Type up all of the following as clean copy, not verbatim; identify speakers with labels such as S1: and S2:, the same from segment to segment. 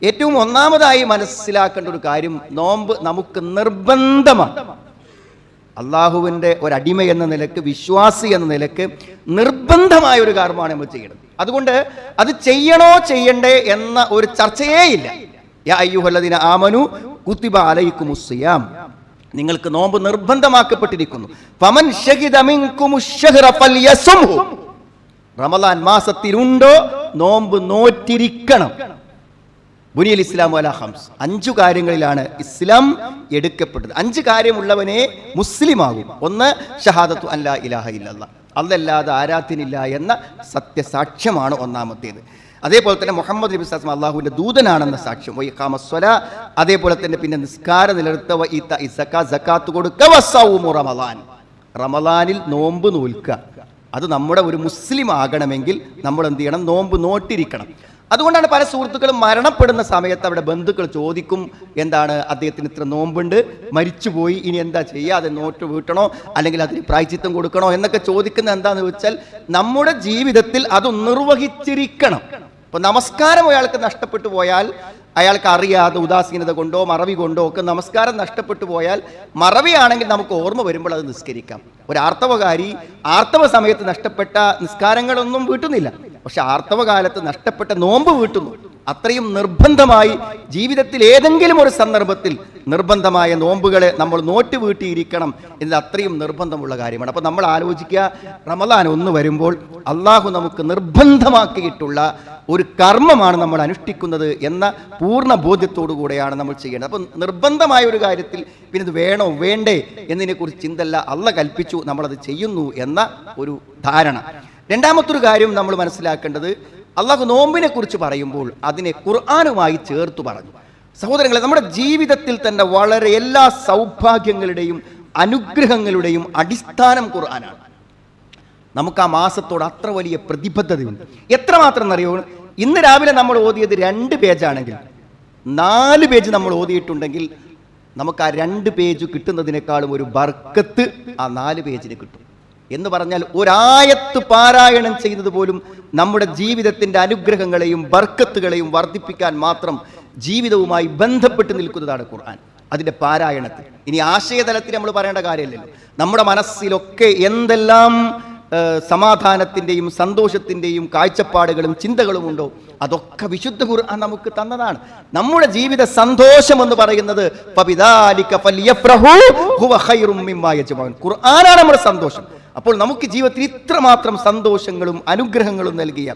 S1: ഏറ്റവും ഒന്നാമതായി മനസ്സിലാക്കേണ്ട ഒരു കാര്യം, നോമ്പ് നമുക്ക് നിർബന്ധമാണ്. അള്ളാഹുവിൻ്റെ ഒരടിമ എന്ന നിലക്ക്, വിശ്വാസി എന്ന നിലക്ക് നിർബന്ധമായ ഒരു കർമ്മമാണ് നമ്മൾ ചെയ്യണത്. അതുകൊണ്ട് അത് ചെയ്യണോ ചെയ്യണ്ടേ എന്ന ഒരു ചർച്ചയേ ഇല്ല. യാ അയ്യുഹല്ലദീന ആമനു കുതിബ അലൈക്കുമുസ് സിയാം, നിങ്ങൾക്ക് നോമ്പ് നിർബന്ധമാക്കപ്പെട്ടിരിക്കുന്നു. ഫമൻ ശഹിദ മിൻകുമുശ് ശഹ്റ ഫൽയസുംഹു, റമളാൻ മാസത്തിലുണ്ടോ നോമ്പ് നോറ്റിരിക്കണം. ബുനിയൽ ഇസ്ലാം അലാ ഖംസ്, 5 കാര്യങ്ങളിലാണ് ഇസ്ലാം എടുക്കപ്പെട്ടത്. 5 കാര്യമുള്ളവനെ മുസ്ലിമാകും. ഒന്ന്, ഷഹാദത്തു അല്ലാ ഇലാഹ ഇല്ലല്ലാഹ്, അല്ലാതെ ആരാധ്യനില്ല എന്ന സത്യസാക്ഷ്യമാണ് ഒന്നാമത്തേത്. അതേപോലെ തന്നെ മുഹമ്മദ് നബി സല്ലല്ലാഹു അലൈഹി വസല്ലം അല്ലാഹുവിന്റെ ദൂതനാണെന്ന സാക്ഷ്യം. വഇഖാമസ്സലാ, അതേപോലെ തന്നെ പിന്നെ നിസ്കാരം നിലനിർത്തുക, വഇതാഇ സകാത്ത് കൊടുക്കുക, വസൗമു റമളാൻ, റമളാനിൽ നോമ്പ് നോൽക്കുക. അത് നമ്മുടെ ഒരു മുസ്ലിം ആകണമെങ്കിൽ നമ്മൾ എന്ത് ചെയ്യണം? നോമ്പ് നോട്ടിരിക്കണം. അതുകൊണ്ടാണ് പല സുഹൃത്തുക്കളും മരണപ്പെടുന്ന സമയത്ത് അവിടെ ബന്ധുക്കൾ ചോദിക്കും, എന്താണ് അദ്ദേഹത്തിന് ഇത്ര നോമ്പുണ്ട്, മരിച്ചുപോയി, ഇനി എന്താ ചെയ്യുക, അത് നോട്ട് വീട്ടണോ അല്ലെങ്കിൽ അതിന് പ്രായശ്ചിത്തം കൊടുക്കണോ എന്നൊക്കെ ചോദിക്കുന്നത് എന്താണെന്ന് വെച്ചാൽ നമ്മുടെ ജീവിതത്തിൽ അത് നിർവഹിച്ചിരിക്കണം. ഇപ്പൊ നമസ്കാരം ഒരാൾക്ക് നഷ്ടപ്പെട്ടു പോയാൽ, അയാൾക്ക് അറിയാതെ ഉദാസീനത കൊണ്ടോ മറവി കൊണ്ടോ ഒക്കെ നമസ്കാരം നഷ്ടപ്പെട്ടു പോയാൽ, മറവിയാണെങ്കിൽ നമുക്ക് ഓർമ്മ വരുമ്പോൾ അത് നിസ്കരിക്കാം. ഒരു ആർത്തവകാരി ആർത്തവ സമയത്ത് നഷ്ടപ്പെട്ട നിസ്കാരങ്ങളൊന്നും വീട്ടുന്നില്ല, പക്ഷെ ആർത്തവ കാലത്ത് നഷ്ടപ്പെട്ട നോമ്പ് വീട്ടുന്നു. അത്രയും നിർബന്ധമായി ജീവിതത്തിൽ ഏതെങ്കിലും ഒരു സന്ദർഭത്തിൽ നിർബന്ധമായ നോമ്പുകളെ നമ്മൾ നോട്ട് വീട്ടിയിരിക്കണം എന്നത് അത്രയും നിർബന്ധമുള്ള കാര്യമാണ്. അപ്പോൾ നമ്മൾ ആലോചിക്കുക, റമളാൻ ഒന്ന് വരുമ്പോൾ അള്ളാഹു നമുക്ക് നിർബന്ധമാക്കിയിട്ടുള്ള ഒരു കർമ്മമാണ് നമ്മൾ അനുഷ്ഠിക്കുന്നത് എന്ന പൂർണ്ണ ബോധ്യത്തോടു കൂടെയാണ് നമ്മൾ ചെയ്യേണ്ടത്. അപ്പം നിർബന്ധമായ ഒരു കാര്യത്തിൽ പിന്നെ ഇത് വേണോ വേണ്ടേ എന്നതിനെക്കുറിച്ച് ചിന്തല്ല, അള്ളാഹ് കൽപ്പിച്ചു, നമ്മളത് ചെയ്യുന്നു എന്ന ഒരു ധാരണ. രണ്ടാമത്തൊരു കാര്യം നമ്മൾ മനസ്സിലാക്കേണ്ടത്, അള്ളാഹു നോമ്പിനെ കുറിച്ച് പറയുമ്പോൾ അതിനെ ഖുർആനുമായി ചേർത്ത് പറഞ്ഞു. സഹോദരങ്ങളെ, നമ്മുടെ ജീവിതത്തിൽ തന്നെ വളരെ എല്ലാ സൗഭാഗ്യങ്ങളുടെയും അനുഗ്രഹങ്ങളുടെയും അടിസ്ഥാനം ഖുർആനാണ്. നമുക്ക് ആ മാസത്തോട് അത്ര വലിയ പ്രതിബദ്ധതയുണ്ട്. എത്രമാത്രം എന്നറിയോ? ഇന്ന് രാവിലെ നമ്മൾ ഓതിയത് 2 പേജാണെങ്കിൽ 4 പേജ് നമ്മൾ ഓതിയിട്ടുണ്ടെങ്കിൽ നമുക്ക് ആ 2 പേജ് കിട്ടുന്നതിനേക്കാളും ഒരു ബർക്കത്ത് ആ 4 പേജിന് കിട്ടും. എന്ന് പറഞ്ഞാൽ ഒരായത്ത് പാരായണം ചെയ്യുന്നത് പോലും നമ്മുടെ ജീവിതത്തിന്റെ അനുഗ്രഹങ്ങളെയും ബർക്കത്തുകളെയും വർദ്ധിപ്പിക്കാൻ മാത്രം ജീവിതവുമായി ബന്ധപ്പെട്ട് നിൽക്കുന്നതാണ് ഖുർആൻ, അതിന്റെ പാരായണത്തിൽ. ഇനി ആശയതലത്തിൽ നമ്മൾ പറയേണ്ട കാര്യമില്ലല്ലോ. നമ്മുടെ മനസ്സിലൊക്കെ എന്തെല്ലാം സമാധാനത്തിന്റെയും സന്തോഷത്തിന്റെയും കാഴ്ചപ്പാടുകളും ചിന്തകളും ഉണ്ടോ, അതൊക്കെ വിശുദ്ധ ഖുർആൻ നമുക്ക് തന്നതാണ്. നമ്മുടെ ജീവിത സന്തോഷം എന്ന് പറയുന്നത് ഖുർആനാണ് നമ്മുടെ സന്തോഷം. അപ്പോൾ നമുക്ക് ജീവിതത്തിൽ ഇത്രമാത്രം സന്തോഷങ്ങളും അനുഗ്രഹങ്ങളും നൽകിയ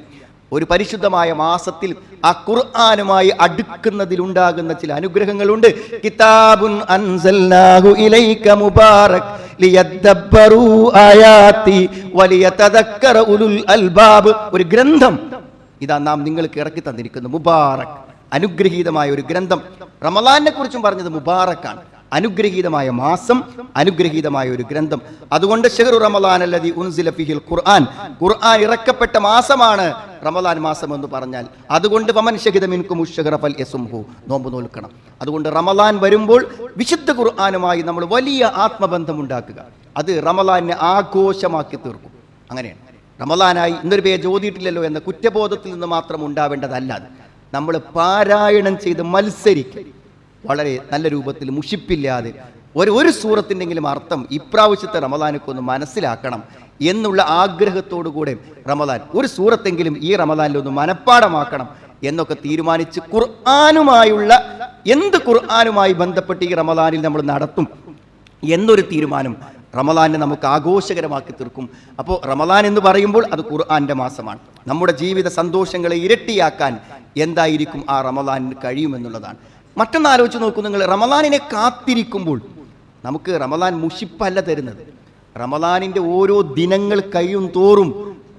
S1: ഒരു പരിശുദ്ധമായ മാസത്തിൽ ആ ഖുർആനുമായി അടുക്കുന്നതിലുണ്ടാകുന്ന ചില അനുഗ്രഹങ്ങളുണ്ട്. കിതാബുൻ അൻസൽനാഹു ഇലൈക മുബാറക് ലിയദ്ദബ്ബറൂ ആയാതി വലിയതദക്കറ ഉലുൽ അൽബാബ്. ഒരു ഗ്രന്ഥം ഇതാ നാം നിങ്ങൾക്ക് ഇറക്കി തന്നിരിക്കുന്നു, മുബാറക്, അനുഗ്രഹീതമായ ഒരു ഗ്രന്ഥം. റമളാനെ കുറിച്ചും പറഞ്ഞത് മുബാറക്കാണ്, അനുഗ്രഹീതമായ മാസം, അനുഗ്രഹീതമായ ഒരു ഗ്രന്ഥം. അതുകൊണ്ട് ശഹ്റു റമളാൻ അല്ലദീ ഉൻസില ഫീഹിൽ ഖുർആൻ, ഖുർആൻ ഇറക്കപ്പെട്ട മാസമാണ് റമളാൻ മാസം എന്ന് പറഞ്ഞാൽ. അതുകൊണ്ട് വമൻ ശഹിദ മിൻകുമുശ് ശഹ്റ ഫൽയസുംഹു, നോമ്പ് നോൽക്കണം. അതുകൊണ്ട് റമളാൻ വരുമ്പോൾ വിശുദ്ധ ഖുർആനുമായി നമ്മൾ വലിയ ആത്മബന്ധം ഉണ്ടാക്കുക. അത് റമളാനെ ആഘോഷമാക്കി തീർക്കും. അങ്ങനെയാണ്. റമളാനായി ഇന്നൊരു പേജ് ഓതിയിട്ടില്ലല്ലോ എന്ന കുറ്റബോധത്തിൽ നിന്ന് മാത്രം ഉണ്ടാവേണ്ടതല്ല. നമ്മൾ പാരായണം ചെയ്ത് മത്സരിക്കും, വളരെ നല്ല രൂപത്തിൽ മുഷിപ്പില്ലാതെ ഒരു സൂറത്തിൻ്റെങ്കിലും അർത്ഥം ഇപ്രാവശ്യത്തെ റമളാനൊക്കെ ഒന്ന് മനസ്സിലാക്കണം എന്നുള്ള ആഗ്രഹത്തോടു കൂടെ റമളാൻ ഒരു സൂറത്തെങ്കിലും ഈ റമളാനിലൊന്ന് മനഃപ്പാടമാക്കണം എന്നൊക്കെ തീരുമാനിച്ച് ഖുർആനുമായി ബന്ധപ്പെട്ട് ഈ റമളാനിൽ നമ്മൾ നടത്തും എന്നൊരു തീരുമാനം റമളാനെ നമുക്ക് ആഘോഷകരമാക്കി തീർക്കും. അപ്പോൾ റമളാൻ എന്ന് പറയുമ്പോൾ അത് ഖുർആന്റെ മാസമാണ്. നമ്മുടെ ജീവിത സന്തോഷങ്ങളെ ഇരട്ടിയാക്കാൻ എന്തായിരിക്കും ആ റമളാനിന് കഴിയുമെന്നുള്ളതാണ്. മറ്റൊന്ന് ആലോചിച്ച് നോക്കൂ നിങ്ങൾ, റമളാനിനെ കാത്തിരിക്കുമ്പോൾ നമുക്ക് റമളാൻ മുഷിപ്പല്ല തരുന്നത്. റമളാനിൻ്റെ ഓരോ ദിനങ്ങൾ കഴിയും തോറും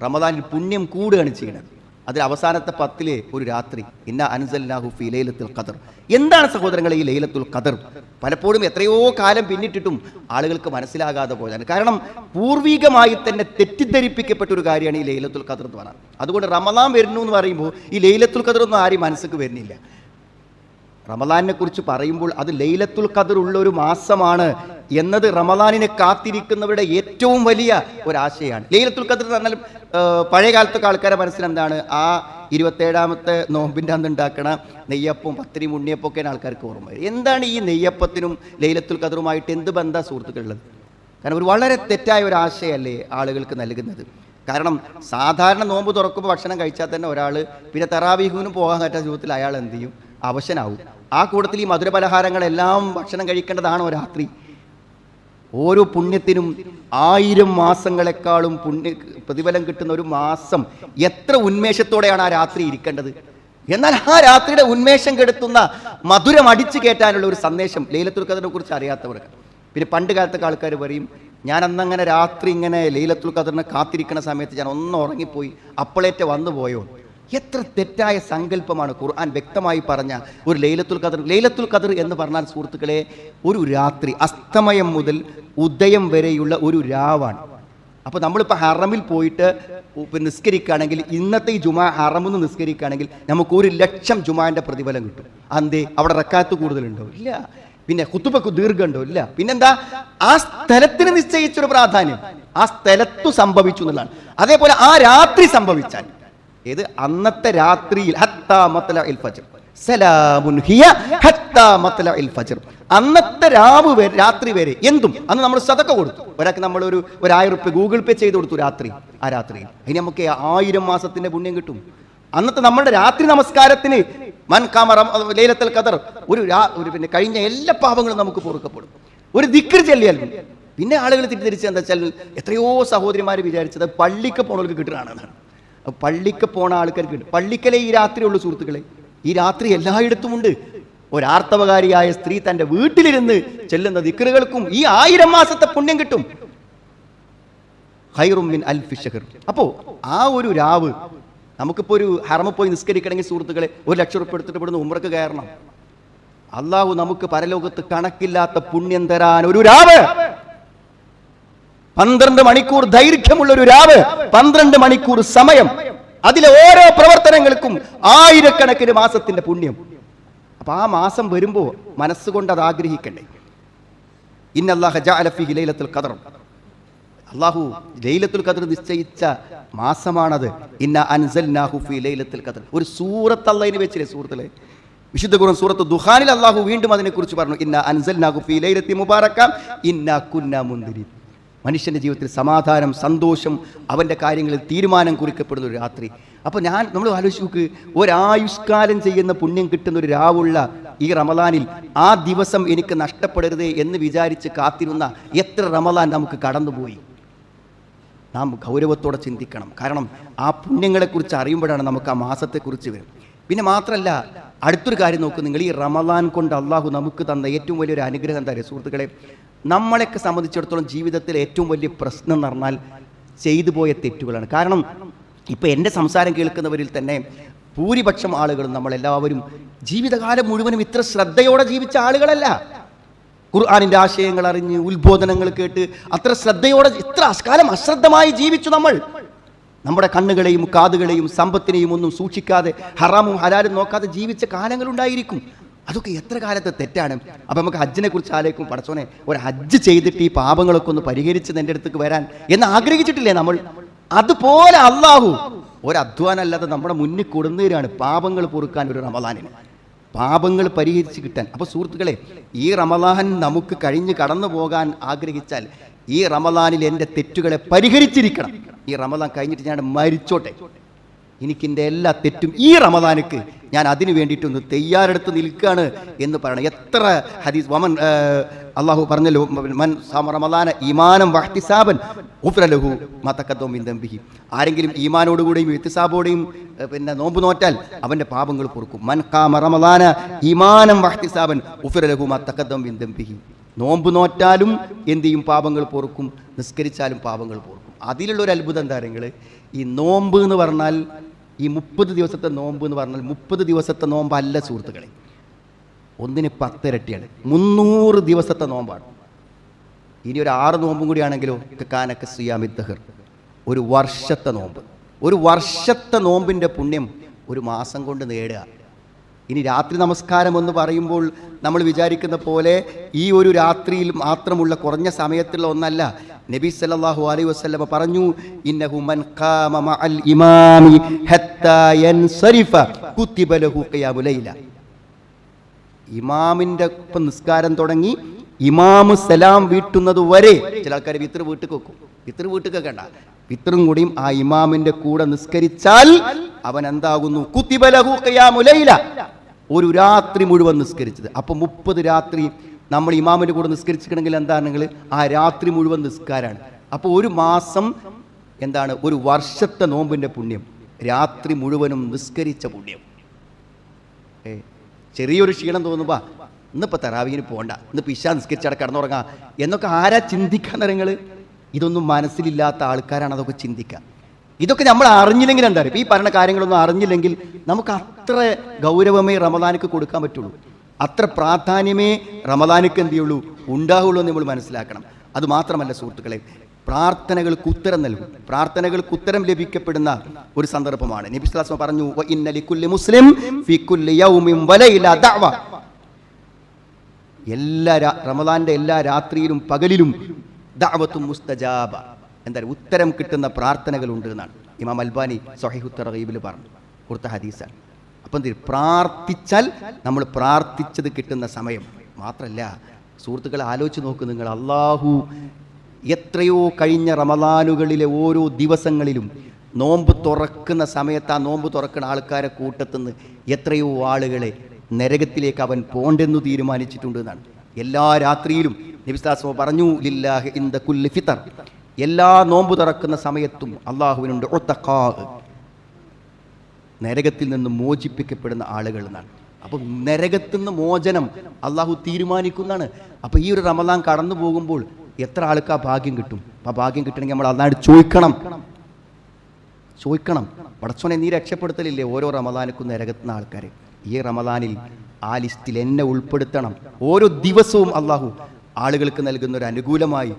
S1: റമളാനിൽ പുണ്യം കൂടുകയാണ് ചെയ്യുന്നത്. അതിൽ അവസാനത്തെ 10 ഒരു രാത്രി, ഇന്നാ അൻസൽനാഹു ഫീ ലൈലത്തുൽ ഖദർ. എന്താണ് സഹോദരങ്ങളെ ഈ ലൈലത്തുൽ ഖദർ? പലപ്പോഴും എത്രയോ കാലം പിന്നിട്ടിട്ടും ആളുകൾക്ക് മനസ്സിലാകാതെ പോയതാണ്. കാരണം പൂർവികമായി തന്നെ തെറ്റിദ്ധരിപ്പിക്കപ്പെട്ട ഒരു കാര്യമാണ് ഈ ലൈലത്തുൽ ഖദർ എന്ന് പറയുന്നത്. അതുകൊണ്ട് റമളാൻ വരുന്നു എന്ന് പറയുമ്പോൾ ഈ ലൈലത്തുൽ ഖദർ ഒന്നും ആരും മനസ്സിലേക്ക് വരുന്നില്ല. റമളാനെ കുറിച്ച് പറയുമ്പോൾ അത് ലൈലത്തുൽ ഖദർ ഉള്ള ഒരു മാസമാണ് എന്നത് റമദാനിനെ കാത്തിരിക്കുന്നവരുടെ ഏറ്റവും വലിയ ഒരാശയാണ്. ലൈലത്തുൽ ഖദ്ർ എന്ന് പറഞ്ഞാൽ പഴയ കാലത്തൊക്കെ ആൾക്കാരെ മനസ്സിലെന്താണ്, ആ 27ാമത്തെ നോമ്പിൻ്റെ അന്ന് ഉണ്ടാക്കണ നെയ്യപ്പവും പത്തിരിയും ഉണ്ണിയപ്പം ഒക്കെയാണ് ആൾക്കാർക്ക് ഓർമ്മ വരും. എന്താണ് ഈ നെയ്യപ്പത്തിനും ലൈലത്തുൽ ഖദ്റുമായിട്ട് എന്ത് ബന്ധ സുഹൃത്തുക്കളുള്ളത്? കാരണം ഒരു വളരെ തെറ്റായ ഒരു ആശയമല്ലേ ആളുകൾക്ക് നൽകുന്നത്. കാരണം സാധാരണ നോമ്പ് തുറക്കുമ്പോൾ ഭക്ഷണം കഴിച്ചാൽ തന്നെ ഒരാൾ പിന്നെ തറാവീഹിനും പോകാൻ പറ്റാത്ത ജീവിതത്തിൽ അയാൾ എന്ത് ചെയ്യും, അവശനാവും. ആ കൂട്ടത്തിൽ ഈ മധുരപലഹാരങ്ങളെല്ലാം ഭക്ഷണം കഴിക്കേണ്ടതാണോ രാത്രി? ഓരോ പുണ്യത്തിനും 1000 മാസങ്ങളെക്കാളും പ്രതിഫലം കിട്ടുന്ന ഒരു മാസം എത്ര ഉന്മേഷത്തോടെയാണ് ആ രാത്രി ഇരിക്കേണ്ടത്. എന്നാൽ ആ രാത്രിയുടെ ഉന്മേഷം കെടുത്തുന്ന മധുരം അടിച്ചു കയറ്റാനുള്ള ഒരു സന്ദേശം ലൈലത്തുൽ ഖദ്റിനെ കുറിച്ച് അറിയാത്തവർക്ക്. പിന്നെ പണ്ട് കാലത്തൊക്കെ ആൾക്കാർ പറയും, ഞാൻ അന്നങ്ങനെ രാത്രി ഇങ്ങനെ ലൈലത്തുൽ ഖദ്റിനെ കാത്തിരിക്കുന്ന സമയത്ത് ഞാൻ ഒന്ന് ഉറങ്ങിപ്പോയി, അപ്പോളേറ്റ് വന്നു പോയോ. എത്ര തെറ്റായ സങ്കല്പമാണ് ഖുർആൻ വ്യക്തമായി പറഞ്ഞ ഒരു ലൈലത്തുൽ ഖദ്ർ. ലൈലത്തുൽ ഖദ്ർ എന്ന് പറഞ്ഞാൽ സുഹൃത്തുക്കളെ ഒരു രാത്രി, അസ്തമയം മുതൽ ഉദയം വരെയുള്ള ഒരു രാവാണ്. അപ്പോൾ നമ്മളിപ്പോൾ ഹറമിൽ പോയിട്ട് നിസ്കരിക്കുകയാണെങ്കിൽ, ഇന്നത്തെ ഈ ജുമാ ഹറമെന്ന് നിസ്കരിക്കുകയാണെങ്കിൽ നമുക്ക് 1,00,000 ജുമാൻ്റെ പ്രതിഫലം കിട്ടും. അന്തേ അവിടെ റക്കാത്ത് കൂടുതലുണ്ടോ? ഇല്ല. പിന്നെ ഖുതുബക്ക് ദീർഘമുണ്ടോ? ഇല്ല. പിന്നെന്താ, ആ സ്ഥലത്തിന് നിശ്ചയിച്ചൊരു പ്രാധാന്യം ആ സ്ഥലത്തു സംഭവിച്ചു എന്നുള്ളതാണ്. അതേപോലെ ആ രാത്രി സംഭവിച്ചാൽ, ഏത് അന്നത്തെ രാത്രിയിൽ ഹത്താ മത്ലഇൽ ഫജ്ർ സലാമുൻ ഹിയ ഹത്താ മത്ലഇൽ ഫജ്ർ, അന്നത്തെ രാത്രി വരെ എന്തും. അന്ന് നമ്മൾ സദഖ കൊടുത്തു, ഒരാൾക്ക് നമ്മൾ ഒരു 1000 രൂപ ഗൂഗിൾ പേ ചെയ്ത് കൊടുത്തു രാത്രി. ആ രാത്രിയിൽ അതിന് നമുക്ക് 1000 മാസത്തിന്റെ പുണ്യം കിട്ടും. അന്നത്തെ നമ്മുടെ രാത്രി നമസ്കാരത്തിന് മൻ ഖാമ ലൈലത്തുൽ ഖദ്ർ ഒരു പിന്നെ കഴിഞ്ഞ എല്ലാ പാപങ്ങളും നമുക്ക് പൊറുക്കപ്പെടും. ഒരു ദിക്ർ ചൊല്ലിയാൽ. പിന്നെ ആളുകൾ തിരിച്ച് എന്താ വെച്ചാൽ, എത്രയോ സഹോദരിമാർ വിചാരിച്ചത് പള്ളിക്ക് പോണവർക്ക് കിട്ടുകയാണെന്നാണ്. പള്ളിക്ക് പോണ ആൾക്കാർക്ക് കിട്ടും. പള്ളിക്കലേ ഈ രാത്രി ഉള്ളൂ സുഹൃത്തുക്കളെ. ഈ രാത്രി എല്ലായിടത്തുമുണ്ട്. ഒരാർത്തവകാരിയായ സ്ത്രീ തൻ്റെ വീട്ടിലിരുന്ന് ചെല്ലുന്ന ദിക്റുകൾക്കും ഈ 1000 മാസത്തെ പുണ്യം കിട്ടും. ഖൈറും മിൻ അൽഫി ശഹർ. അപ്പോൾ ആ ഒരു രാവ് നമുക്കിപ്പോൾ ഒരു ഹറമിൽ പോയി നിസ്കരിക്കണമെങ്കിൽ സുഹൃത്തുക്കളെ 1,00,000 രൂപ എടുത്തിട്ട് ഇവിടുന്ന് ഉംറക്ക് കയറണം. അള്ളാഹു നമുക്ക് പരലോകത്ത് കണക്കില്ലാത്ത പുണ്യം തരാൻ ഒരു രാവ്, 12 മണിക്കൂർ ദൈർഘ്യമുള്ള ഒരു രാവ്, 12 മണിക്കൂർ സമയം, അതിലെ ഓരോ പ്രവർത്തനങ്ങൾക്കും 1000കണക്കിന് മാസത്തിന്റെ പുണ്യം. അപ്പൊ ആ മാസം വരുമ്പോ മനസ്സുകൊണ്ട് അത് ആഗ്രഹിക്കണ്ടേ. ഇന്നല്ലാഹ ജഅല ഫീഹി ലൈലത്തുൽ ഖദ്ർ, അല്ലാഹു ലൈലത്തുൽ ഖദ്ർ നിശ്ചയിച്ച മാസമാണത്. ഇന്ന അൻസൽനാഹു ഫീ ലൈലത്തുൽ ഖദ്ർ. ഒരു സൂറത്ത് അല്ലാഹുവിനെ വെച്ചില്ലേ സുഹൃത്തുക്കളെ, വിശുദ്ധ ഖുർആൻ സൂറത്ത് ദുഖാനിൽ അല്ലാഹു വീണ്ടും അതിനെക്കുറിച്ച് പറഞ്ഞു, ഇന്ന അൻസൽനാഹു ഫീ ലൈലത്തി മുബാറക ഇന്നാ കുന്നാ മുൻദിരീൻ. മനുഷ്യൻ്റെ ജീവിതത്തിൽ സമാധാനം, സന്തോഷം, അവൻ്റെ കാര്യങ്ങളിൽ തീരുമാനം കുറിക്കപ്പെടുന്ന ഒരു രാത്രി. അപ്പോൾ നമ്മൾ ആലോചിച്ച് നോക്ക്, ഒരായുഷ്കാലം ചെയ്യുന്ന പുണ്യം കിട്ടുന്ന ഒരു രാവുള്ള ഈ റമദാനിൽ ആ ദിവസം എനിക്ക് നഷ്ടപ്പെടരുതേ എന്ന് വിചാരിച്ച് കാത്തിരുന്ന എത്ര റമദാൻ നമുക്ക് കടന്നുപോയി. നാം ഗൗരവത്തോടെ ചിന്തിക്കണം. കാരണം ആ പുണ്യങ്ങളെക്കുറിച്ച് അറിയുമ്പോഴാണ് നമുക്ക് ആ മാസത്തെക്കുറിച്ച് വരും. പിന്നെ മാത്രമല്ല, അടുത്തൊരു കാര്യം നോക്കൂ നിങ്ങൾ, ഈ റമദാൻ കൊണ്ട് അള്ളാഹു നമുക്ക് തന്ന ഏറ്റവും വലിയൊരു അനുഗ്രഹം എന്താ പറയുക സുഹൃത്തുക്കളെ, നമ്മളെയൊക്കെ സംബന്ധിച്ചിടത്തോളം ജീവിതത്തിലെ ഏറ്റവും വലിയ പ്രശ്നം എന്ന് പറഞ്ഞാൽ ചെയ്തു പോയ തെറ്റുകളാണ്. കാരണം ഇപ്പം എൻ്റെ സംസാരം കേൾക്കുന്നവരിൽ തന്നെ ഭൂരിപക്ഷം ആളുകളും നമ്മളെല്ലാവരും ജീവിതകാലം മുഴുവനും ഇത്ര ശ്രദ്ധയോടെ ജീവിച്ച ആളുകളല്ല. ഖുർആനിൻ്റെ ആശയങ്ങൾ അറിഞ്ഞ് ഉത്ബോധനങ്ങൾ കേട്ട് അത്ര ശ്രദ്ധയോടെ ഇത്ര കാലം അശ്രദ്ധമായി ജീവിച്ചു നമ്മൾ. നമ്മുടെ കണ്ണുകളെയും കാതുകളെയും സമ്പത്തിനെയും ഒന്നും സൂക്ഷിക്കാതെ ഹറാമും ഹലാലും നോക്കാതെ ജീവിച്ച കാലങ്ങളുണ്ടായിരിക്കും. അതൊക്കെ എത്ര കാലത്തെ തെറ്റാണ്. അപ്പം നമുക്ക് ഹജ്ജിനെ കുറിച്ച് ആലോചിക്കും, പടച്ചോനെ ഒരു ഹജ്ജ് ചെയ്തിട്ട് ഈ പാപങ്ങളൊക്കെ ഒന്ന് പരിഹരിച്ച് എൻ്റെ അടുത്തേക്ക് വരാൻ എന്ന് ആഗ്രഹിച്ചിട്ടില്ലേ നമ്മൾ? അതുപോലെ അള്ളാഹു ഒരധ്വാനമല്ലാതെ നമ്മുടെ മുന്നിൽ കൊടുന്നേരാണ് പാപങ്ങൾ പൊറുക്കാൻ ഒരു റമദാനിന്, പാപങ്ങൾ പരിഹരിച്ച് കിട്ടാൻ. അപ്പോൾ സുഹൃത്തുക്കളെ, ഈ റമദാൻ നമുക്ക് കഴിഞ്ഞ് കടന്നു പോകാൻ ആഗ്രഹിച്ചാൽ ഈ റമദാനിൽ എൻ്റെ തെറ്റുകളെ പരിഹരിച്ചിരിക്കണം. ഈ റമദാൻ കഴിഞ്ഞിട്ട് ഞാൻ മരിച്ചോട്ടെ, എനിക്കെൻ്റെ എല്ലാ തെറ്റും ഈ റമദാനിക്ക് ഞാൻ അതിന് വേണ്ടിയിട്ടൊന്ന് തയ്യാറെടുത്ത് നിൽക്കുകയാണ് എന്ന് പറയണം. എത്ര ഹദീസ് വമൻ അള്ളാഹു പറഞ്ഞല്ലോ, മൻ സാമ റമദാന ഈമാനം വഹ്തിസാബൻ ഗുഫിറ ലഹു മാ തഖദ്ദമ മിൻ ദംബിഹി. ആരെങ്കിലും ഈമാനോടുകൂടിയും ഇഹ്തിസാബോടെയും പിന്നെ നോമ്പ് നോറ്റാൽ അവൻ്റെ പാപങ്ങൾ പൊറുക്കും. മൻ ഖാമ റമദാന ഈമാനം വഹ്തിസാബൻ ഗുഫിറ ലഹു മാ തഖദ്ദമ മിൻ ദംബിഹി. നോമ്പ് നോറ്റാലും എന്ത് ചെയ്യും? പാപങ്ങൾ പൊറുക്കും. നിസ്കരിച്ചാലും പാപങ്ങൾ പൊറുക്കും. അതിലുള്ളൊരു അത്ഭുതം എന്താ നിങ്ങൾ, ഈ നോമ്പ് എന്ന് പറഞ്ഞാൽ, ഈ 30 ദിവസത്തെ നോമ്പ് എന്ന് പറഞ്ഞാൽ 30 ദിവസത്തെ നോമ്പല്ല സുഹൃത്തുക്കളെ, ഒന്നിന് 10 ഇരട്ടിയാണ്. 300 ദിവസത്തെ നോമ്പാണ്. ഇനി ഒരു 6 നോമ്പും കൂടിയാണെങ്കിലോ കാനക സിയാമിദ് ദഹർ, ഒരു വർഷത്തെ നോമ്പ്. ഒരു വർഷത്തെ നോമ്പിൻ്റെ പുണ്യം ഒരു മാസം കൊണ്ട് നേടുക. ഇനി രാത്രി നമസ്കാരം എന്ന് പറയുമ്പോൾ നമ്മൾ വിചാരിക്കുന്ന പോലെ ഈ ഒരു രാത്രിയിൽ മാത്രമുള്ള കുറഞ്ഞ സമയത്തുള്ള ഒന്നല്ല. നബി സല്ലല്ലാഹു അലൈഹി വസല്ലം പറഞ്ഞു, ഇന്നഹു മൻ ഖാമ മഅൽ ഇമാമി ഹത്താ യൻസരിഫ കുതിബ ലഹു ഖിയാമുൽ ലൈല. ഇമാമിന്റെ ഒപ്പം നിസ്കാരം തുടങ്ങി ഇമാമ് സലാം വീട്ടുന്നത് വരെ, ചില ആൾക്കാർ വിത്ർ വീട്ടിൽ വെക്കും, വിത്ർ വീട്ടിൽ വെക്കണ്ട, വിത്രും കൂടിയും ആ ഇമാമിന്റെ കൂടെ നിസ്കരിച്ചാൽ അവൻ എന്താകുന്നു? കുതിബ ലഹു ഖിയാമുൽ ലൈല, ഒരു രാത്രി മുഴുവൻ നിസ്കരിച്ചത്. അപ്പൊ 30 രാത്രി നമ്മൾ ഇമാമിന്റെ കൂടെ നിസ്കരിച്ചിട്ടുണ്ടെങ്കിൽ എന്താണെങ്കിൽ ആ രാത്രി മുഴുവൻ നിസ്കാരമാണ്. അപ്പോൾ ഒരു മാസം എന്താണ്? ഒരു വർഷത്തെ നോമ്പിന്റെ പുണ്യം, രാത്രി മുഴുവനും നിസ്കരിച്ച പുണ്യം. ചെറിയൊരു ക്ഷീണം തോന്നുമ്പോ ഇന്നിപ്പോൾ തറാവീഹിന് പോകണ്ട, ഇന്നിപ്പോൾ ഇശാ നിസ്കരിച്ചവിടെ കിടന്നുറങ്ങാം എന്നൊക്കെ ആരാ ചിന്തിക്കാൻ നിങ്ങൾ? ഇതൊന്നും മനസ്സിലില്ലാത്ത ആൾക്കാരാണ് അതൊക്കെ ചിന്തിക്കുക. ഇതൊക്കെ നമ്മൾ അറിഞ്ഞില്ലെങ്കിൽ എന്താ പറയുക, ഈ പറഞ്ഞ കാര്യങ്ങളൊന്നും അറിഞ്ഞില്ലെങ്കിൽ നമുക്ക് അത്ര ഗൗരവമേ റമദാനിക്ക് കൊടുക്കാൻ പറ്റുള്ളൂ, അത്ര പ്രാധാന്യമേ റമദാനിക്ക് എന്ത് ചെയ്യുള്ളൂ ഉണ്ടാവുള്ളൂ എന്ന് നമ്മൾ മനസ്സിലാക്കണം. അതുമാത്രമല്ല സുഹൃത്തുക്കളെ, പ്രാർത്ഥനകൾക്ക് ഉത്തരം നൽകും, പ്രാർത്ഥനകൾക്ക് ഉത്തരം ലഭിക്കപ്പെടുന്ന ഒരു സന്ദർഭമാണ്. നബി സ്വല്ലല്ലാഹു അലൈഹി വസല്ലം പറഞ്ഞു, വഇന്ന ലികുല്ലി മുസ്ലിം ഫീ കുല്ലി യൗമിൻ വലൈല ദഅവ. റമദാന്റെ എല്ലാ രാത്രിയിലും പകലിലും ദഅവത്തും മുസ്തജാബ, എന്താ ഉത്തരം കിട്ടുന്ന പ്രാർത്ഥനകളുണ്ട് എന്നാണ് ഇമാം അൽബാനി സ്വഹീഹു തർഗീബിൽ പറഞ്ഞു കൊടുത്ത ഹദീസാണ്. അപ്പം പ്രാർത്ഥിച്ചാൽ നമ്മൾ പ്രാർത്ഥിച്ചത് കിട്ടുന്ന സമയം മാത്രമല്ല സുഹൃത്തുക്കളെ, ആലോചിച്ച് നോക്ക് നിങ്ങൾ, അള്ളാഹു എത്രയോ കഴിഞ്ഞ റമദാനുകളിലെ ഓരോ ദിവസങ്ങളിലും നോമ്പ് തുറക്കുന്ന സമയത്ത് ആ നോമ്പ് തുറക്കുന്ന ആൾക്കാരെ കൂട്ടത്തുനിന്ന് എത്രയോ ആളുകളെ നരകത്തിലേക്ക് അവൻ പോണ്ടെന്ന് തീരുമാനിച്ചിട്ടുണ്ട് എന്നാണ്. എല്ലാ രാത്രിയിലും നബി സ്വല്ലല്ലാഹു അലൈഹി വസല്ലം പറഞ്ഞു, ലില്ലാഹി ഇൻദ കുല്ലി ഫിത്ർ, എല്ലാ നോമ്പ് തുറക്കുന്ന സമയത്തും അള്ളാഹുവിനുണ്ട് ഉതഖാ, നരകത്തിൽ നിന്ന് മോചിപ്പിക്കപ്പെടുന്ന ആളുകൾ എന്നാണ്. അപ്പം നരകത്തിൽ നിന്ന് മോചനം അള്ളാഹു തീരുമാനിക്കുന്നതാണ്. അപ്പം ഈ ഒരു റമദാൻ കടന്നു പോകുമ്പോൾ എത്ര ആൾക്ക് ആ ഭാഗ്യം കിട്ടും? ആ ഭാഗ്യം കിട്ടണമെങ്കിൽ നമ്മൾ അതാണ് ചോദിക്കണം. പടച്ചോനെ നീ രക്ഷപ്പെടുത്തലില്ലേ ഓരോ റമദാനിക്കും നരകത്തുന്ന ആൾക്കാരെ, ഈ റമദാനിൽ ആ ലിസ്റ്റിൽ എന്നെ ഉൾപ്പെടുത്തണം. ഓരോ ദിവസവും അള്ളാഹു ആളുകൾക്ക് നൽകുന്ന ഒരു അനുകൂലമായി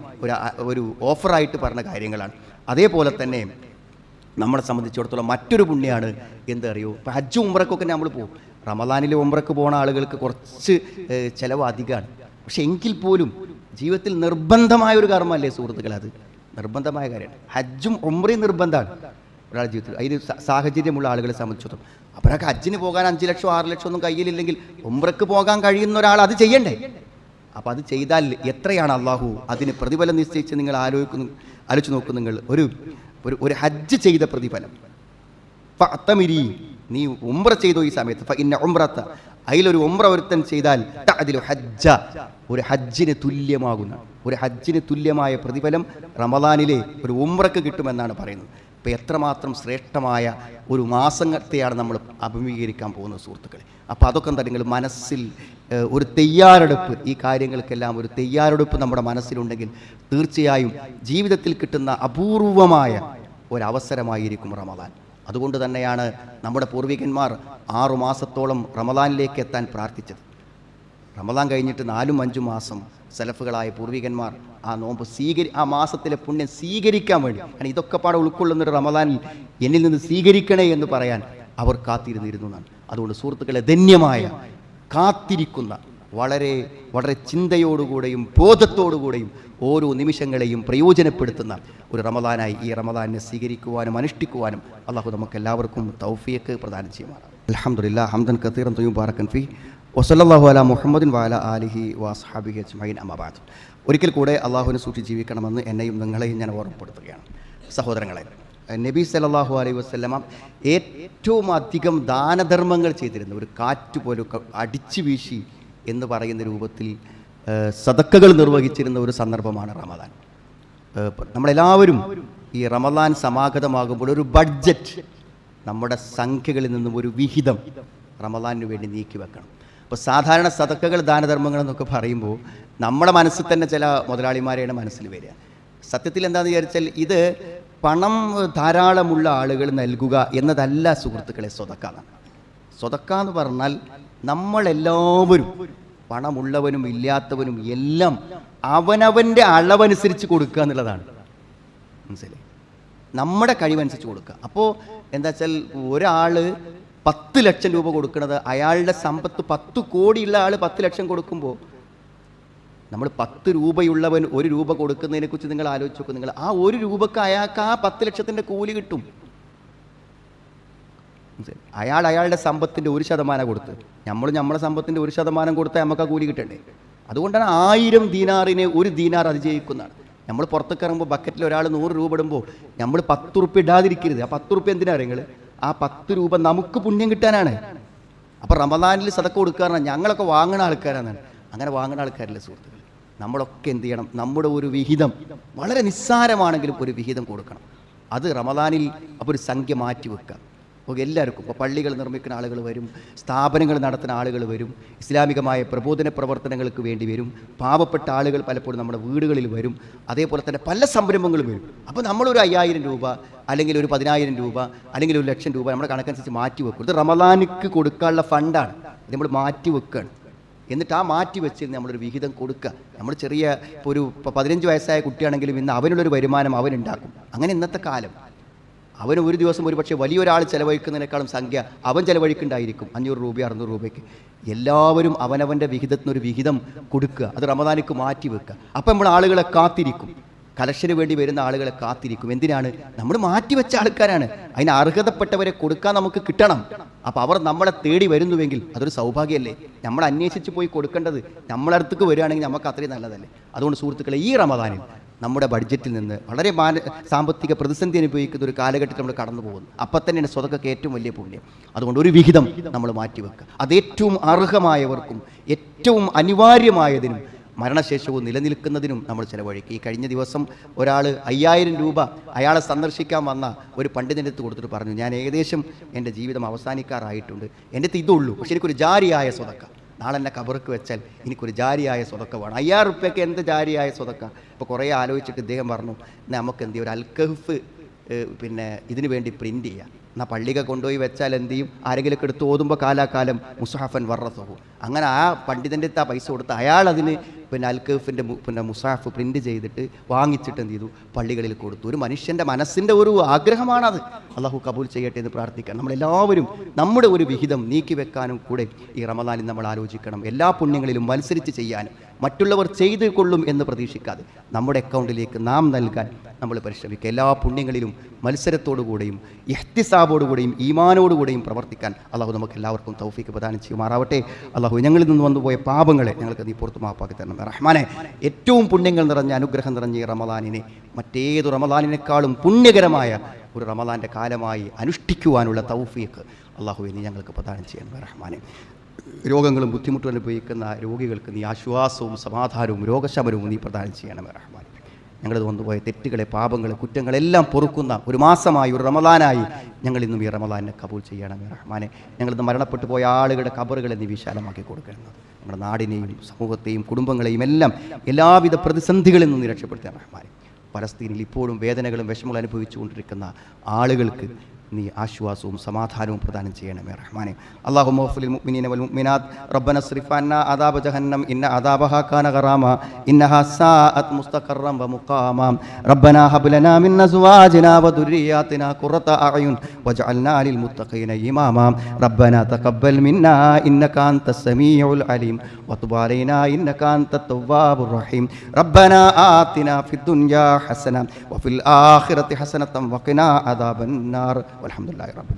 S1: ഒരു ഓഫറായിട്ട് പറഞ്ഞ കാര്യങ്ങളാണ്. അതേപോലെ തന്നെ നമ്മളെ സംബന്ധിച്ചിടത്തോളം മറ്റൊരു പുണ്യമാണ് എന്തറിയോ, ഇപ്പം ഹജ്ജ് ഉംറക്കൊക്കെ നമ്മൾ പോകും. റമദാനിൽ ഉംറക്ക് പോകുന്ന ആളുകൾക്ക് കുറച്ച് ചിലവ് അധികമാണ്. പക്ഷെ എങ്കിൽ പോലും ജീവിതത്തിൽ നിർബന്ധമായ ഒരു കർമ്മമല്ലേ സുഹൃത്തുക്കളെ, അത് നിർബന്ധമായ കാര്യമാണ്. ഹജ്ജും ഉംറയും നിർബന്ധമാണ് ഒരാളുടെ ജീവിതത്തിൽ. അതിന് സാഹചര്യമുള്ള ആളുകളെ സംബന്ധിച്ചിടത്തോളം അവരൊക്കെ ഹജ്ജിന് പോകാൻ 5 ലക്ഷം 6 ലക്ഷം ഒന്നും കയ്യിലില്ലെങ്കിൽ ഉംറക്ക് പോകാൻ കഴിയുന്ന ഒരാൾ അത് ചെയ്യണ്ടേ? അപ്പം അത് ചെയ്താൽ എത്രയാണ് അള്ളാഹു അതിന് പ്രതിഫലം നിശ്ചയിച്ച് നിങ്ങൾ ആലോചിച്ച് നോക്കും. നിങ്ങൾ ഒരു ഹജ്ജ് ചെയ്ത പ്രതിഫലം, ഫഅ്തമിരി, നീ ഉംറ ചെയ്തോ ഈ സമയത്ത്, ഫഇന്ന ഉംറത, അതിലൊരു ഉംറ ഒരുത്തൻ ചെയ്താൽ തഅദിലു ഹജ്ജ, ഒരു ഹജ്ജിന് തുല്യമാകുന്ന, ഒരു ഹജ്ജിന് തുല്യമായ പ്രതിഫലം റമദാനിലെ ഒരു ഉംറക്ക് കിട്ടുമെന്നാണ് പറയുന്നത്. അപ്പോൾ എത്രമാത്രം ശ്രേഷ്ഠമായ ഒരു മാസത്തെയാണ് നമ്മൾ അഭിമുഖീകരിക്കാൻ പോകുന്നത് സുഹൃത്തുക്കളെ. അപ്പോൾ അതൊക്കെ എന്താ നിങ്ങൾ മനസ്സിൽ ഒരു തയ്യാറെടുപ്പ്, ഈ കാര്യങ്ങൾക്കെല്ലാം ഒരു തയ്യാറെടുപ്പ് നമ്മുടെ മനസ്സിലുണ്ടെങ്കിൽ തീർച്ചയായും ജീവിതത്തിൽ കിട്ടുന്ന അപൂർവമായ ഒരവസരമായിരിക്കും റമദാൻ. അതുകൊണ്ട് തന്നെയാണ് നമ്മുടെ പൂർവികന്മാർ 6 മാസത്തോളം റമദാനിലേക്ക് എത്താൻ പ്രാർത്ഥിച്ചത്. റമദാൻ കഴിഞ്ഞിട്ട് 4-5 മാസം സലഫുകളായ പൂർവികന്മാർ ആ നോമ്പ് ആ മാസത്തിലെ പുണ്യം സ്വീകരിക്കാൻ വേണ്ടി, കാരണം ഇതൊക്കെ പാടെ ഉൾക്കൊള്ളുന്നൊരു റമദാനിൽ എന്നിൽ നിന്ന് സ്വീകരിക്കണേ എന്ന് പറയാൻ അവർ കാത്തിരുന്നിരുന്നു എന്നാണ്. അതുകൊണ്ട് സുഹൃത്തുക്കളെ, ധന്യമായ കാത്തിരിക്കുന്ന വളരെ വളരെ ചിന്തയോടുകൂടെയും ബോധത്തോടുകൂടെയും ഓരോ നിമിഷങ്ങളെയും പ്രയോജനപ്പെടുത്തുന്ന ഒരു റമദാനായി ഈ റമദാനിനെ സ്വീകരിക്കുവാനും അനുഷ്ഠിക്കുവാനും അള്ളാഹു നമുക്ക് എല്ലാവർക്കും തൗഫീഖ് പ്രദാനം ചെയ്യുമാറാണ്. അൽഹംദുലില്ലാഹ് ഹംദൻ കസീറൻ തയ്യിബൻ ബാറകൻ ഫീഹി വസല്ലല്ലാഹു അലാ മുഹമ്മദിൻ വഅലാ ആലിഹി വഅസ്ഹാബിഹി അജ്മഈൻ അമ്മാ ബഅദ്. ഒരിക്കൽ കൂടെ അള്ളാഹുവിനെ സൂക്ഷിച്ച് ജീവിക്കണമെന്ന് എന്നെയും നിങ്ങളെയും ഞാൻ ഓർമ്മപ്പെടുത്തുകയാണ്. സഹോദരങ്ങളെ, നബി സല്ലല്ലാഹു അലൈഹി വസല്ലമ ഏറ്റവും അധികം ദാനധർമ്മങ്ങൾ ചെയ്തിരുന്ന, ഒരു കാറ്റ് പോലും അടിച്ചു വീശി എന്ന് പറയുന്ന രൂപത്തിൽ സദക്കകൾ നിർവഹിച്ചിരുന്ന ഒരു സന്ദർഭമാണ് റമദാൻ. നമ്മളെല്ലാവരും ഈ റമദാൻ സമാഗതമാകുമ്പോൾ ഒരു ബഡ്ജറ്റ്, നമ്മുടെ സംഖ്യകളിൽ നിന്നും ഒരു വിഹിതം റമദാനിന് വേണ്ടി നീക്കി വെക്കണം. അപ്പോൾ സാധാരണ സദക്കകൾ ദാനധർമ്മങ്ങൾ എന്നൊക്കെ പറയുമ്പോൾ നമ്മുടെ മനസ്സിൽ തന്നെ ചില മുതലാളിമാരെയാണ് മനസ്സിൽ വരിക. സത്യത്തിൽ എന്താണെന്ന് വിചാരിച്ചാൽ ഇത് പണം ധാരാളമുള്ള ആളുകൾ നൽകുക എന്നതല്ല സുഹൃത്തുക്കളെ സ്വതക്ക. സ്വതക്ക എന്ന് പറഞ്ഞാൽ നമ്മളെല്ലാവരും, പണമുള്ളവനും ഇല്ലാത്തവനും എല്ലാം അവനവൻ്റെ അളവനുസരിച്ച് കൊടുക്കുക എന്നുള്ളതാണ്. മനസ്സിലായി? നമ്മുടെ കഴിവനുസരിച്ച് കൊടുക്കുക. അപ്പോൾ എന്താ വെച്ചാൽ ഒരാൾ 10 ലക്ഷം രൂപ കൊടുക്കുന്നത്, അയാളുടെ സമ്പത്ത് 10 കോടിയുള്ള ആൾ 10 ലക്ഷം കൊടുക്കുമ്പോൾ നമ്മൾ 10 രൂപയുള്ളവൻ 1 രൂപ കൊടുക്കുന്നതിനെ കുറിച്ച് നിങ്ങൾ ആലോചിച്ച് നോക്കും. നിങ്ങൾ ആ 1 രൂപക്ക് അയാൾക്ക് ആ 10 ലക്ഷത്തിൻ്റെ കൂലി കിട്ടും. അയാളുടെ സമ്പത്തിൻ്റെ 1% കൊടുത്ത്, നമ്മളെ സമ്പത്തിൻ്റെ 1% കൊടുത്താൽ നമുക്ക് ആ കൂലി കിട്ടണ്ടേ? അതുകൊണ്ടാണ് 1000 ദീനാറിനെ 1 ദീനാർ അതിജയിക്കുന്നതാണ്. നമ്മൾ പുറത്തേക്ക് ഇറങ്ങുമ്പോൾ ബക്കറ്റിൽ ഒരാൾ 100 രൂപ ഇടുമ്പോൾ നമ്മൾ 10 റുപ്യ ഇടാതിരിക്കരുത്. ആ 10 റുപ്യ എന്തിനാണ് നിങ്ങൾ? ആ 10 രൂപ നമുക്ക് പുണ്യം കിട്ടാനാണ്. അപ്പോൾ റമദാനിൽ സദക്ക കൊടുക്കാറാണ്. ഞങ്ങളൊക്കെ വാങ്ങുന്ന ആൾക്കാരാണ്. അങ്ങനെ വാങ്ങുന്ന ആൾക്കാരല്ലേ സുഹൃത്തുക്കൾ? നമ്മളൊക്കെ എന്ത് ചെയ്യണം? നമ്മുടെ ഒരു വിഹിതം, വളരെ നിസ്സാരമാണെങ്കിലും ഒരു വിഹിതം കൊടുക്കണം. അത് റമദാനിൽ അപ്പോൾ ഒരു സംഖ്യ മാറ്റി വെക്കുക. അപ്പോൾ എല്ലാവർക്കും, ഇപ്പോൾ പള്ളികൾ നിർമ്മിക്കുന്ന ആളുകൾ വരും, സ്ഥാപനങ്ങൾ നടത്തുന്ന ആളുകൾ വരും, ഇസ്ലാമികമായ പ്രബോധന പ്രവർത്തനങ്ങൾക്ക് വേണ്ടി വരും, പാവപ്പെട്ട ആളുകൾ പലപ്പോഴും നമ്മുടെ വീടുകളിൽ വരും, അതേപോലെ തന്നെ പല സംരംഭങ്ങളും വരും. അപ്പോൾ നമ്മളൊരു 5000 രൂപ അല്ലെങ്കിൽ ഒരു 10000 രൂപ അല്ലെങ്കിൽ 1 ലക്ഷം രൂപ നമ്മുടെ കണക്കനുസരിച്ച് മാറ്റി വെക്കും. ഇത് റമദാനിക്ക് കൊടുക്കാനുള്ള ഫണ്ടാണ്. ഇത് നമ്മൾ മാറ്റി വെക്കുകയാണ്. എന്നിട്ട് ആ മാറ്റി വെച്ച് നമ്മളൊരു വിഹിതം കൊടുക്കുക. നമ്മൾ ചെറിയ ഇപ്പോൾ ഒരു 15 വയസ്സായ കുട്ടിയാണെങ്കിലും ഇന്ന് അവനുള്ളൊരു വരുമാനം അവനുണ്ടാക്കും. അങ്ങനെ ഇന്നത്തെ കാലം അവന് ഒരു ദിവസം ഒരു പക്ഷേ വലിയൊരാൾ ചിലവഴിക്കുന്നതിനേക്കാളും സംഖ്യ അവൻ ചിലവഴിക്കുന്നുണ്ടായിരിക്കും, 500 രൂപ 600 രൂപയ്ക്ക്. എല്ലാവരും അവനവൻ്റെ വിഹിതത്തിനൊരു വിഹിതം കൊടുക്കുക. അത് റമദാനിക്ക് മാറ്റി വെക്കുക. അപ്പം നമ്മൾ ആളുകളെ കാത്തിരിക്കും, കലക്ഷന് വേണ്ടി വരുന്ന ആളുകളെ കാത്തിരിക്കും. എന്തിനാണ്? നമ്മൾ മാറ്റിവെച്ച ആൾക്കാരാണ്. അതിന് അർഹതപ്പെട്ടവരെ കൊടുക്കാൻ നമുക്ക് കിട്ടണം. അപ്പോൾ അവർ നമ്മളെ തേടി വരുന്നുവെങ്കിൽ അതൊരു സൗഭാഗ്യമല്ലേ? നമ്മൾ അന്വേഷിച്ച് പോയി കൊടുക്കേണ്ടത് നമ്മളെ അടുത്തേക്ക് വരികയാണെങ്കിൽ നമുക്ക് അത്രയും നല്ലതല്ലേ? അതുകൊണ്ട് സുഹൃത്തുക്കളെ, ഈ റമദാനിൽ നമ്മുടെ ബഡ്ജറ്റിൽ നിന്ന് വളരെ സാമ്പത്തിക പ്രതിസന്ധി അനുഭവിക്കുന്ന ഒരു കാലഘട്ടത്തിൽ നമ്മൾ കടന്നു പോകുന്നു. അപ്പം തന്നെയാണ് സ്വതക്കൊക്കെ ഏറ്റവും വലിയ പുണ്യം. അതുകൊണ്ട് ഒരു വിഹിതം നമ്മൾ മാറ്റിവെക്കുക. അത് ഏറ്റവും അർഹമായവർക്കും ഏറ്റവും അനിവാര്യമായതിനും മരണശേഷവും നിലനിൽക്കുന്നതിനും നമ്മൾ ചിലവഴിക്കുക. ഈ കഴിഞ്ഞ ദിവസം ഒരാൾ 5000 രൂപ അയാളെ സന്ദർശിക്കാൻ വന്ന ഒരു പണ്ഡിതൻ്റെ അടുത്ത് കൊടുത്തിട്ട് പറഞ്ഞു, ഞാൻ ഏകദേശം എൻ്റെ ജീവിതം അവസാനിക്കാറായിട്ടുണ്ട്, എൻ്റെ അടുത്ത് ഇതുള്ളൂ, പക്ഷെ എനിക്കൊരു ജാരിയായ സ്വതക്ക, നാളെ എന്നെ കബർക്ക് വെച്ചാൽ എനിക്കൊരു ജാരിയായ സ്വതക്ക വേണം. 5000 റുപ്യക്ക് എന്ത് ജാരിയായ സ്വതക്ക? അപ്പോൾ കുറേ ആലോചിച്ചിട്ട് ഇദ്ദേഹം പറഞ്ഞു, നമുക്ക് എന്ത് ചെയ്യും, ഒരു അൽക്കഹഫ് ഇതിനു വേണ്ടി പ്രിൻ്റ് ചെയ്യാം. എന്നാൽ പള്ളിക കൊണ്ടുപോയി വെച്ചാൽ എന്ത് ചെയ്യും? ആരെങ്കിലുമൊക്കെ എടുത്ത് ഓതുമ്പോൾ കാലാകാലം മുസാഫൻ വർറസഹു. അങ്ങനെ ആ പണ്ഡിതൻ്റെ അടുത്ത് ആ പൈസ കൊടുത്ത് അയാൾ അതിന് അൽക്കഫിൻ്റെ മുസാഫ് പ്രിൻ്റ് ചെയ്തിട്ട് വാങ്ങിച്ചിട്ട് എന്ത് ചെയ്തു? പള്ളികളിൽ കൊടുത്തു. ഒരു മനുഷ്യൻ്റെ മനസ്സിൻ്റെ ഒരു ആഗ്രഹമാണത്. അള്ളാഹു കബൂൽ ചെയ്യട്ടെ എന്ന് പ്രാർത്ഥിക്കാം. നമ്മളെല്ലാവരും നമ്മുടെ ഒരു വിഹിതം നീക്കി വെക്കാനും കൂടെ ഈ റമദാനിൽ നമ്മൾ ആലോചിക്കണം. എല്ലാ പുണ്യങ്ങളിലും മത്സരിച്ച് ചെയ്യാനും മറ്റുള്ളവർ ചെയ്തു കൊള്ളും എന്ന് പ്രതീക്ഷിക്കാതെ നമ്മുടെ അക്കൗണ്ടിലേക്ക് നാം നൽകാൻ നമ്മൾ പരിശ്രമിക്കുക. എല്ലാ പുണ്യങ്ങളിലും മത്സരത്തോടുകൂടെയും ഇഹ്തിസാബോടുകൂടെയും ഈമാനോടുകൂടെയും പ്രവർത്തിക്കാൻ അള്ളാഹു നമുക്ക് എല്ലാവർക്കും തൗഫീക്ക് പ്രദാനം ചെയ്യുമാറാവട്ടെ. അള്ളാഹു ഞങ്ങളിൽ നിന്ന് വന്നുപോയ പാപങ്ങളെ ഞങ്ങൾക്ക് നീ പുറത്തു മാപ്പാക്കി തരണം റഹ്മാനെ. ഏറ്റവും പുണ്യങ്ങൾ നിറഞ്ഞ അനുഗ്രഹം നിറഞ്ഞ ഈ റമദാനിനെ മറ്റേതു റമദാനിനേക്കാളും പുണ്യകരമായ ഒരു റമദാൻ്റെ കാലമായി അനുഷ്ഠിക്കുവാനുള്ള തൗഫീഖ് അള്ളാഹുവെ നീ ഞങ്ങൾക്ക് പ്രദാനം ചെയ്യണം റഹ്മാനെ. രോഗങ്ങളും ബുദ്ധിമുട്ടും അനുഭവിക്കുന്ന രോഗികൾക്ക് നീ ആശ്വാസവും സമാധാനവും രോഗശമനവും നീ പ്രദാനം ചെയ്യണം റഹ്മാനെ. ഞങ്ങളത് വന്നുപോയ തെറ്റുകളെ, പാപങ്ങളെ, കുറ്റങ്ങളെല്ലാം പൊറുക്കുന്ന ഒരു മാസമായി, ഒരു റമദാനായി ഞങ്ങളിന്നും ഈ റമദാനെ കബൂൽ ചെയ്യണമേ റഹ്മാനെ. ഞങ്ങളിന്ന് മരണപ്പെട്ടു പോയ ആളുകളുടെ ഖബറുകളെ നീ വിശാലമാക്കി കൊടുക്കണം. നമ്മുടെ നാടിനെയും സമൂഹത്തെയും കുടുംബങ്ങളെയും എല്ലാം എല്ലാവിധ പ്രതിസന്ധികളിൽ നിന്ന് രക്ഷപ്പെടുത്തിയ റഹ്മാനെ. പലസ്തീനിൽ ഇപ്പോഴും വേദനകളും വിഷമങ്ങളും അനുഭവിച്ചുകൊണ്ടിരിക്കുന്ന ആളുകൾക്ക് നീ ആശ്വാസവും സമാധാനവും പ്രദാനം ചെയ്യണമേ റഹ്മാനെ. അല്ലാഹുമ്മ ഗ്ഫിർ മുഅ്മിനീന വൽ മുഅ്മിനാത്ത് റബ്ബന സ്രിഫ് അന്നാ അദാബ ജഹന്നം ഇന്ന അദാബഹാ കാന ഗറാമ ഇന്നഹാ സാഅത് മുസ്തഖറൻ വ മുഖാമാ റബ്ബനാ ഹബ് ലനാ മിൻ അസ്വാജിനാ വ ദുർരിയാതിനാ ഖുറത അഅയുൻ വജ്അൽനാ ലിൽ മുത്തഖീന ഇമാമാ റബ്ബനാ തഖബ്ബൽ മിന്നാ ഇന്നക അൻതസ് സമീഉൽ അലീം വതുബ് അലൈനാ ഇന്നക അൻതത് തവ്വാബുർ റഹീം റബ്ബനാ ആതിനാ ഫിദ് ദുനിയാ ഹസന വഫിൽ ആഖിറതി ഹസനതൻ വഖിനാ അദാബൻ നാർ. والحمد لله رب العالمين.